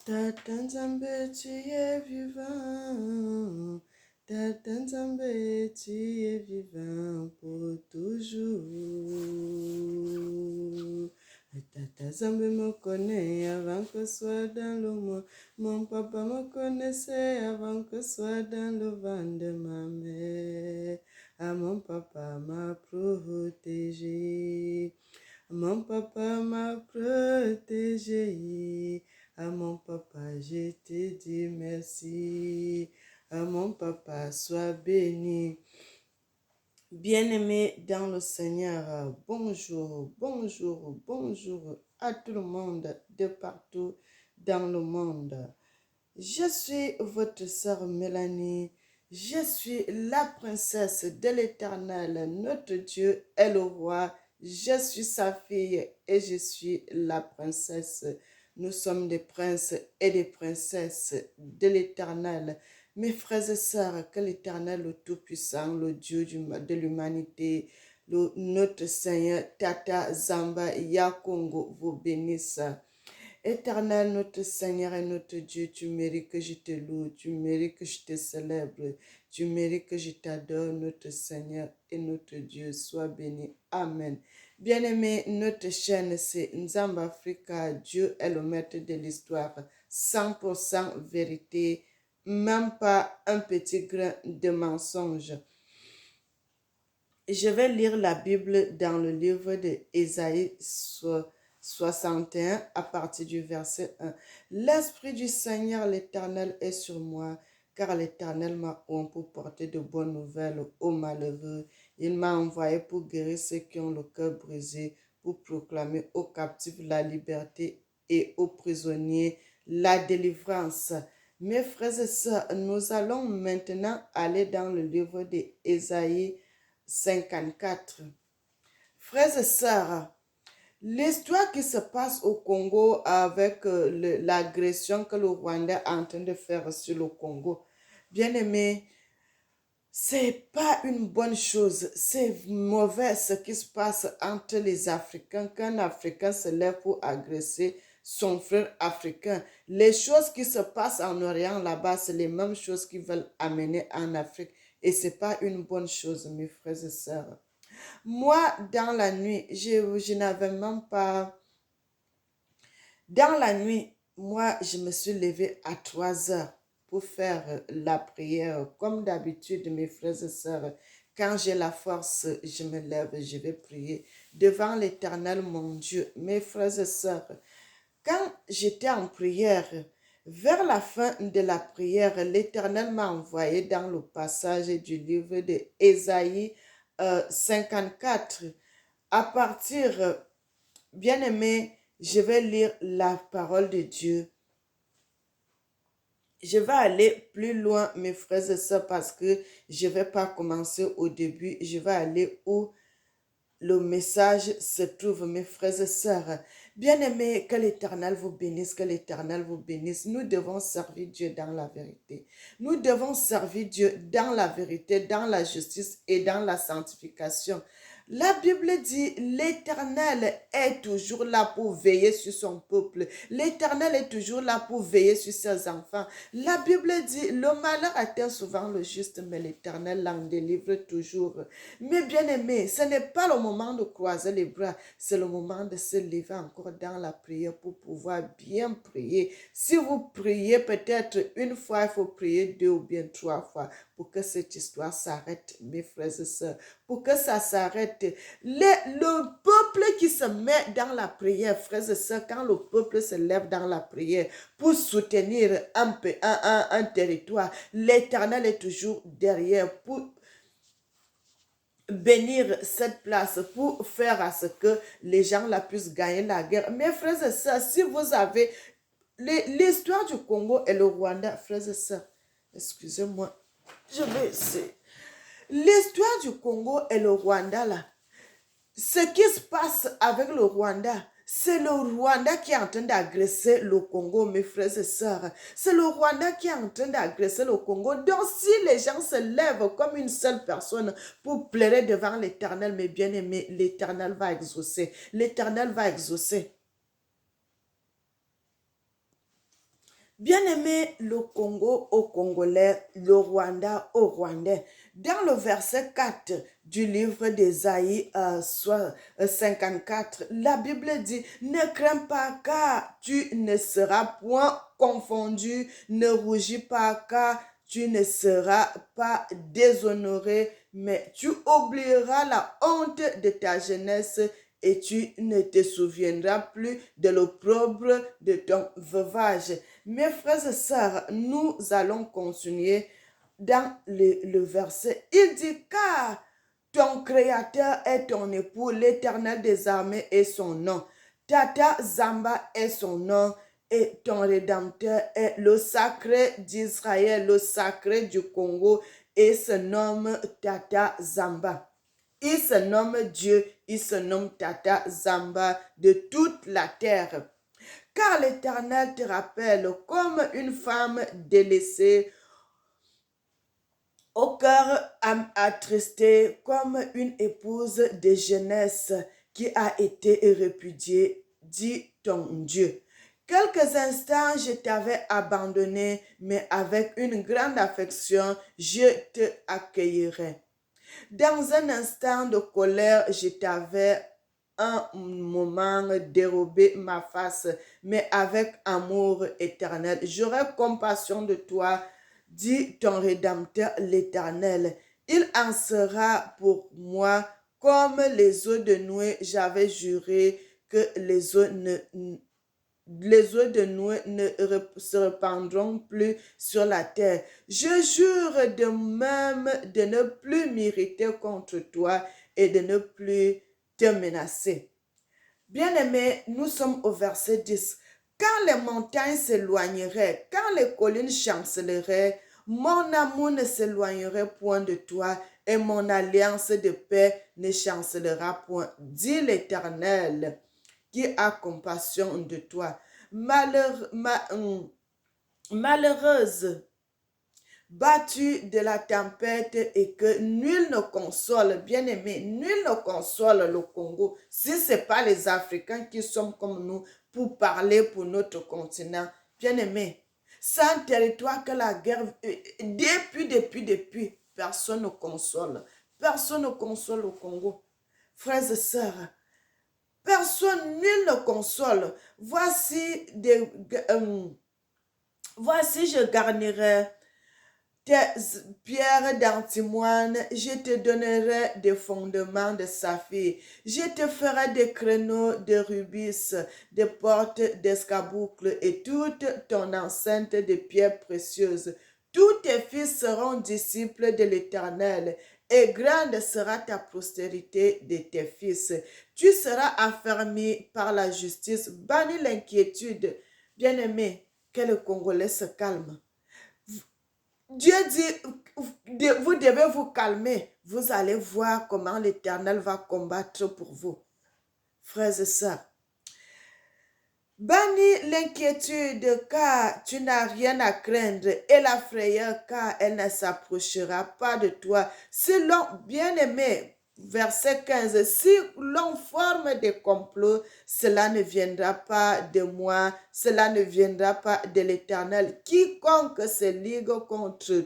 Tata Nzambe, tu es vivant. Tata Nzambe, tu es vivant pour toujours. Tata Nzambe me connaît avant que soit dans le monde. Mon papa me connaissait avant que soit dans le ventre de ma mère. Ah, mon papa m'a protégé. Mon papa m'a protégé. À mon papa, je te dis merci. À mon papa, sois béni. Bien-aimé dans le Seigneur, bonjour, bonjour, bonjour à tout le monde de partout dans le monde. Je suis votre sœur Mélanie. Je suis la princesse de l'Éternel. Notre Dieu est le roi. Je suis sa fille et je suis la princesse. Nous sommes des princes et des princesses de l'Éternel. Mes frères et sœurs, que l'Éternel, le Tout-Puissant, le Dieu de l'humanité, notre Seigneur Tata Zamba Yakongo vous bénisse. Éternel, notre Seigneur et notre Dieu, tu mérites que je te loue, tu mérites que je te célèbre, tu mérites que je t'adore, notre Seigneur et notre Dieu. Sois béni. Amen. Bien-aimé, notre chaîne, c'est Nzamba Africa. Dieu est le maître de l'histoire. 100% vérité, même pas un petit grain de mensonge. Je vais lire la Bible dans le livre de Ésaïe 61 à partir du verset 1. L'Esprit du Seigneur l'Éternel est sur moi, car l'Éternel m'a oint pour porter de bonnes nouvelles aux malheureux. Il m'a envoyé pour guérir ceux qui ont le cœur brisé, pour proclamer aux captifs la liberté et aux prisonniers la délivrance. Mes frères et sœurs, nous allons maintenant aller dans le livre d'Ésaïe 54. Frères et sœurs, l'histoire qui se passe au Congo avec l'agression que le Rwanda est en train de faire sur le Congo, bien aimé, c'est pas une bonne chose. C'est mauvais ce qui se passe entre les Africains. Qu'un Africain se lève pour agresser son frère africain. Les choses qui se passent en Orient là-bas, c'est les mêmes choses qu'ils veulent amener en Afrique. Et c'est pas une bonne chose, mes frères et sœurs. Moi, dans la nuit, je n'avais même pas... Dans la nuit, moi, je me suis levée à 3 heures pour faire la prière. Comme d'habitude, mes frères et sœurs, quand j'ai la force, je me lève, je vais prier devant l'Éternel, mon Dieu. Mes frères et sœurs, quand j'étais en prière, vers la fin de la prière, l'Éternel m'a envoyé dans le passage du livre d'Ésaïe 54. À partir, bien aimé, je vais lire la parole de Dieu. Je vais aller plus loin, mes frères et sœurs, parce que je ne vais pas commencer au début. Je vais aller où le message se trouve, mes frères et sœurs. Bien-aimés, que l'Éternel vous bénisse, que l'Éternel vous bénisse. Nous devons servir Dieu dans la vérité. Nous devons servir Dieu dans la vérité, dans la justice et dans la sanctification. La Bible dit, l'Éternel est toujours là pour veiller sur son peuple. L'Éternel est toujours là pour veiller sur ses enfants. La Bible dit, le malheur atteint souvent le juste, mais l'Éternel l'en délivre toujours. Mais bien aimé, ce n'est pas le moment de croiser les bras, c'est le moment de se lever encore dans la prière pour pouvoir bien prier. Si vous priez peut-être une fois, il faut prier 2 ou bien 3 fois pour que cette histoire s'arrête, mes frères et sœurs. Pour que ça s'arrête. Le peuple qui se met dans la prière, frères et sœurs, quand le peuple se lève dans la prière pour soutenir un territoire, l'Éternel est toujours derrière pour bénir cette place, pour faire à ce que les gens la puissent gagner la guerre. Mes frères et sœurs, si vous avez l'histoire du Congo et le Rwanda, frères et sœurs, excusez-moi, je vais essayer. L'histoire du Congo et le Rwanda, là, ce qui se passe avec le Rwanda, c'est le Rwanda qui est en train d'agresser le Congo, mes frères et sœurs. C'est le Rwanda qui est en train d'agresser le Congo. Donc, si les gens se lèvent comme une seule personne pour pleurer devant l'Éternel, mes bien-aimés, l'Éternel va exaucer. L'Éternel va exaucer. Bien-aimé, le Congo au Congolais, le Rwanda au Rwandais. Dans le verset 4 du livre d'Ésaïe 54, la Bible dit, ne crains pas car tu ne seras point confondu, ne rougis pas car tu ne seras pas déshonoré, mais tu oublieras la honte de ta jeunesse et tu ne te souviendras plus de l'opprobre de ton veuvage. Mes frères et sœurs, nous allons continuer dans le verset. Il dit, car ton Créateur est ton époux, l'Éternel des armées est son nom. Tata Zamba est son nom et ton Rédempteur est le sacré d'Israël, le sacré du Congo et se nomme Tata Zamba. Il se nomme Dieu, il se nomme Tata Zamba de toute la terre. Car l'Éternel te rappelle comme une femme délaissée, au cœur attristé, comme une épouse de jeunesse qui a été répudiée, dit ton Dieu. Quelques instants, je t'avais abandonné, mais avec une grande affection, je te accueillerai. Dans un instant de colère, je t'avais un moment dérobé ma face, mais avec amour éternel. J'aurai compassion de toi, dit ton Rédempteur l'Éternel. Il en sera pour moi comme les eaux de Noé. J'avais juré que les eaux de Noé ne se répandront plus sur la terre. Je jure de même de ne plus m'irriter contre toi et de ne plus te menacer. Bien-aimés, nous sommes au verset 10. Quand les montagnes s'éloigneraient, quand les collines chanceleraient, mon amour ne s'éloignerait point de toi et mon alliance de paix ne chancelera point, dit l'Éternel qui a compassion de toi. Malheureuse, battue de la tempête et que nul ne console, bien-aimé, nul ne console le Congo si ce n'est pas les Africains qui sont comme nous pour parler pour notre continent. Bien-aimé, c'est un territoire que la guerre, depuis, personne ne console. Personne ne console le Congo. Frères et sœurs, personne, nul ne console. Voici, voici je garnirai tes pierres d'antimoine, je te donnerai des fondements de saphir. Je te ferai des créneaux de rubis, des portes d'escarboucle et toute ton enceinte de pierres précieuses. Tous tes fils seront disciples de l'Éternel, et grande sera ta postérité de tes fils. Tu seras affermi par la justice, banni l'inquiétude. Bien-aimé, que le Congolais se calme. Dieu dit, vous devez vous calmer. Vous allez voir comment l'Éternel va combattre pour vous. Frères et sœurs, bannis l'inquiétude car tu n'as rien à craindre et la frayeur car elle ne s'approchera pas de toi. Si l'on, bien-aimé, verset 15, si l'on forme des complots, cela ne viendra pas de moi, cela ne viendra pas de l'Éternel. Quiconque se ligue contre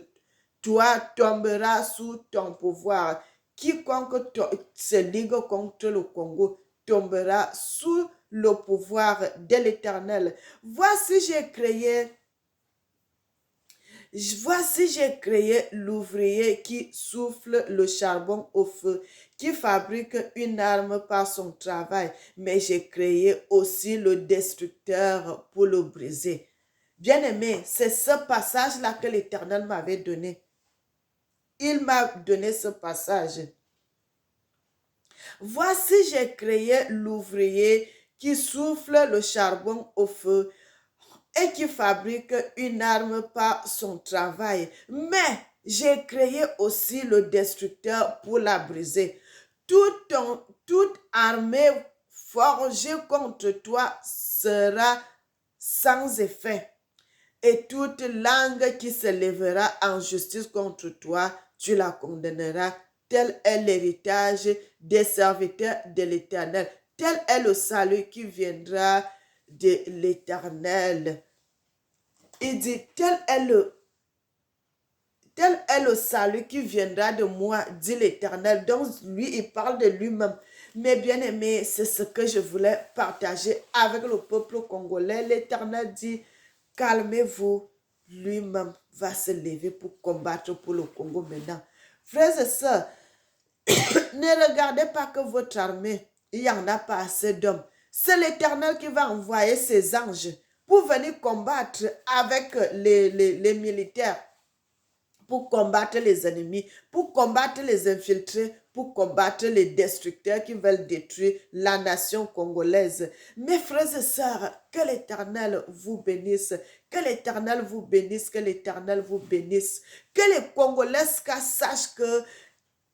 toi tombera sous ton pouvoir. Quiconque se ligue contre le Congo tombera sous le pouvoir de l'Éternel. Voici j'ai créé l'ouvrier qui souffle le charbon au feu, qui fabrique une arme par son travail, mais j'ai créé aussi le destructeur pour le briser. Bien-aimé, c'est ce passage-là que l'Éternel m'avait donné. Il m'a donné ce passage. Voici, j'ai créé l'ouvrier qui souffle le charbon au feu et qui fabrique une arme par son travail. Mais j'ai créé aussi le destructeur pour la briser. Toute armée forgée contre toi sera sans effet. Et toute langue qui se lèvera en justice contre toi, tu la condamneras. Tel est l'héritage des serviteurs de l'Éternel. Tel est le salut qui viendra de l'Éternel. Il dit, tel est le salut qui viendra de moi, dit l'Éternel. Donc, lui, il parle de lui-même. Mais bien aimé, c'est ce que je voulais partager avec le peuple congolais. L'Éternel dit, calmez-vous, lui-même va se lever pour combattre pour le Congo maintenant. Frères et sœurs, ne regardez pas que votre armée, il n'y en a pas assez d'hommes. C'est l'Éternel qui va envoyer ses anges pour venir combattre avec les militaires, pour combattre les ennemis, pour combattre les infiltrés, pour combattre les destructeurs qui veulent détruire la nation congolaise. Mes frères et sœurs, que l'Éternel vous bénisse, que l'Éternel vous bénisse, que l'Éternel vous bénisse, que les Congolais sachent que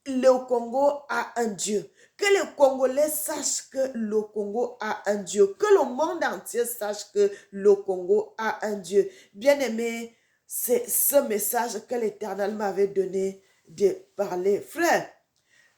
le Congo a un Dieu. Que les Congolais sachent que le Congo a un Dieu. Que le monde entier sache que le Congo a un Dieu. Bien-aimé, c'est ce message que l'Éternel m'avait donné de parler. Frère,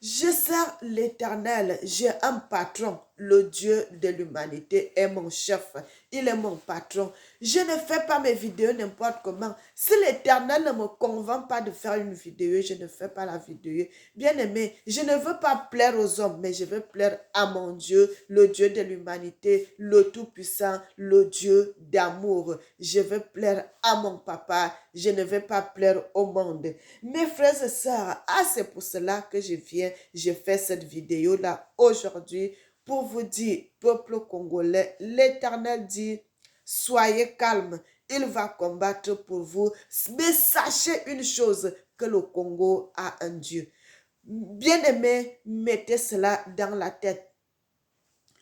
je sers l'Éternel, j'ai un patron, le Dieu de l'humanité est mon chef, il est mon patron. Je ne fais pas mes vidéos n'importe comment. Si l'Éternel ne me convainc pas de faire une vidéo, je ne fais pas la vidéo. Bien aimé, je ne veux pas plaire aux hommes, mais je veux plaire à mon Dieu, le Dieu de l'humanité, le Tout-Puissant, le Dieu d'amour. Je veux plaire à mon papa, je ne veux pas plaire au monde. Mes frères et sœurs, c'est pour cela que je fais cette vidéo-là aujourd'hui pour vous dire, peuple congolais, l'Éternel dit, soyez calme, il va combattre pour vous. Mais sachez une chose, que le Congo a un Dieu. Bien-aimés, mettez cela dans la tête.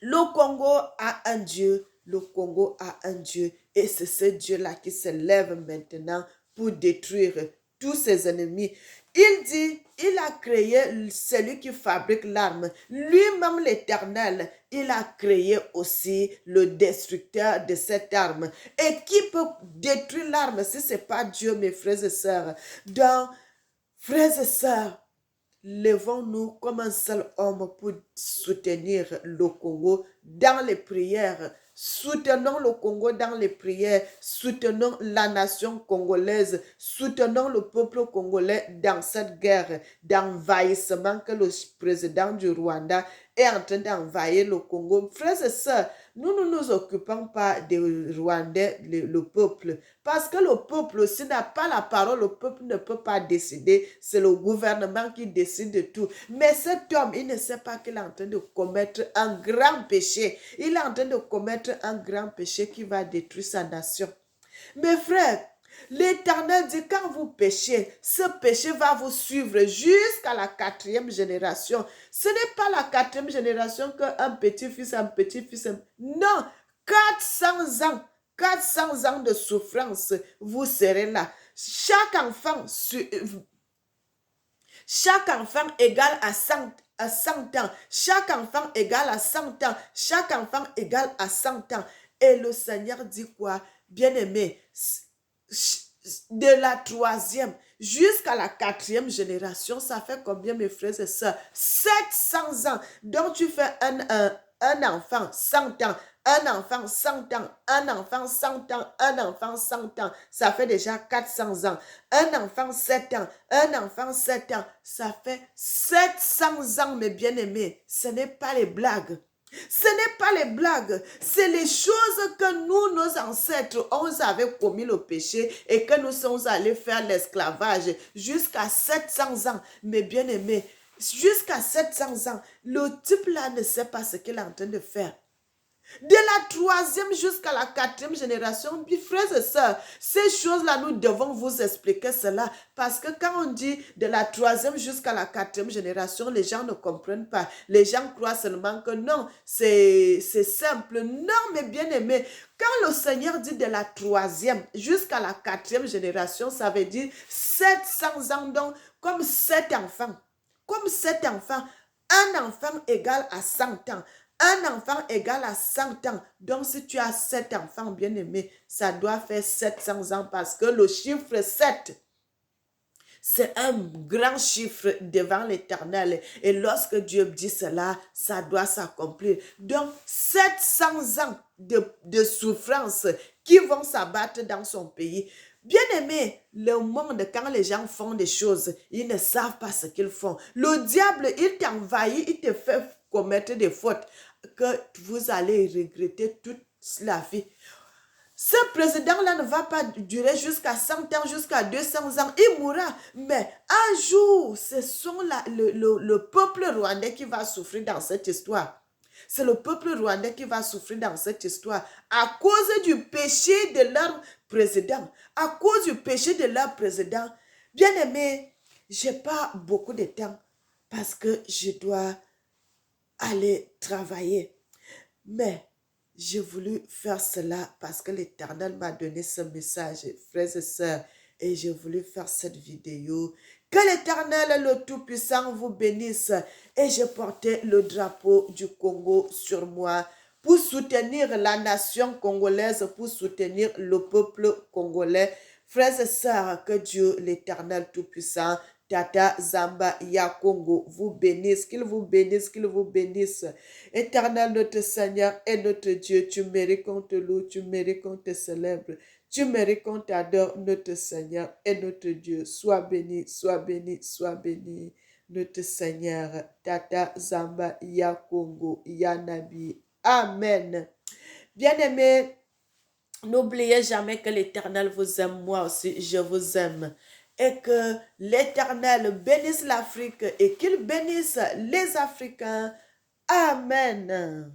Le Congo a un Dieu, le Congo a un Dieu. Et c'est ce Dieu-là qui se lève maintenant pour détruire tous ses ennemis. Il dit, il a créé celui qui fabrique l'arme. Lui-même l'Éternel, il a créé aussi le destructeur de cette arme. Et qui peut détruire l'arme si ce n'est pas Dieu, mes frères et sœurs? Donc, frères et sœurs, levons-nous comme un seul homme pour soutenir le Congo dans les prières. Soutenons le Congo dans les prières. Soutenons la nation congolaise. Soutenons le peuple congolais dans cette guerre d'envahissement que le président du Rwanda est en train d'envahir le Congo. Frères et sœurs, nous ne nous occupons pas des Rwandais, le peuple. Parce que le peuple, s'il n'a pas la parole, le peuple ne peut pas décider. C'est le gouvernement qui décide de tout. Mais cet homme, il ne sait pas qu'il est en train de commettre un grand péché. Il est en train de commettre un grand péché qui va détruire sa nation. Mes frères, l'Éternel dit, quand vous péchez, ce péché va vous suivre jusqu'à la 4e génération. Ce n'est pas la 4e génération qu'un petit-fils, Non, 400 ans. 400 ans de souffrance, vous serez là. Chaque enfant égale à 100 ans. Chaque enfant égale à 100 ans. Chaque enfant égale à 100 ans. Et le Seigneur dit quoi? Bien-aimé, de la 3e jusqu'à la 4e génération, ça fait combien, mes frères et sœurs? 700 ans. Donc, tu fais un enfant 100 ans, un enfant 100 ans, un enfant 100 ans, un enfant 100 ans, ça fait déjà 400 ans. Un enfant 7 ans, un enfant 7 ans, ça fait 700 ans, mes bien-aimés. Ce n'est pas les blagues. Ce n'est pas les blagues, c'est les choses que nous, nos ancêtres, on avait commis le péché et que nous sommes allés faire l'esclavage jusqu'à 700 ans. Mais bien aimé, jusqu'à 700 ans, le type-là ne sait pas ce qu'il est en train de faire. De la 3e jusqu'à la 4e génération, mes frères et sœurs, ces choses-là, nous devons vous expliquer cela. Parce que quand on dit de la 3e jusqu'à la 4e génération, les gens ne comprennent pas. Les gens croient seulement que non, c'est simple. Non, mais bien aimé, quand le Seigneur dit de la 3e jusqu'à la 4e génération, ça veut dire 700 ans, donc comme 7 enfants. Comme 7 enfants. Un enfant égale à 100 ans. Un enfant égale à 100 ans. Donc, si tu as 7 enfants bien-aimés, ça doit faire 700 ans parce que le chiffre 7, c'est un grand chiffre devant l'Éternel. Et lorsque Dieu dit cela, ça doit s'accomplir. Donc, 700 ans de souffrance qui vont s'abattre dans son pays. Bien aimé, le monde, quand les gens font des choses, ils ne savent pas ce qu'ils font. Le diable, il t'envahit, il te fait commettre des fautes que vous allez regretter toute la vie. Ce président-là ne va pas durer jusqu'à 100 ans, jusqu'à 200 ans. Il mourra. Mais un jour, ce sont le peuple rwandais qui va souffrir dans cette histoire. C'est le peuple rwandais qui va souffrir dans cette histoire à cause du péché de leur président. À cause du péché de leur président. Bien aimé, je n'ai pas beaucoup de temps parce que je dois aller travailler. Mais j'ai voulu faire cela parce que l'Éternel m'a donné ce message, frères et sœurs, et j'ai voulu faire cette vidéo. Que l'Éternel, le Tout-Puissant, vous bénisse. Et j'ai porté le drapeau du Congo sur moi pour soutenir la nation congolaise, pour soutenir le peuple congolais. Frères et sœurs, que Dieu, l'Éternel Tout-Puissant, Tata Zamba Yakongo vous bénisse, qu'il vous bénisse, qu'il vous bénisse. Éternel notre Seigneur et notre Dieu, tu mérites qu'on te loue, tu mérites qu'on te célèbre, tu mérites qu'on t'adore, notre Seigneur et notre Dieu. Sois béni, sois béni, sois béni, notre Seigneur. Tata Zamba Yakongo Yanabi. Amen. Bien-aimés, n'oubliez jamais que l'Éternel vous aime, moi aussi, je vous aime. Et que l'Éternel bénisse l'Afrique et qu'il bénisse les Africains. Amen.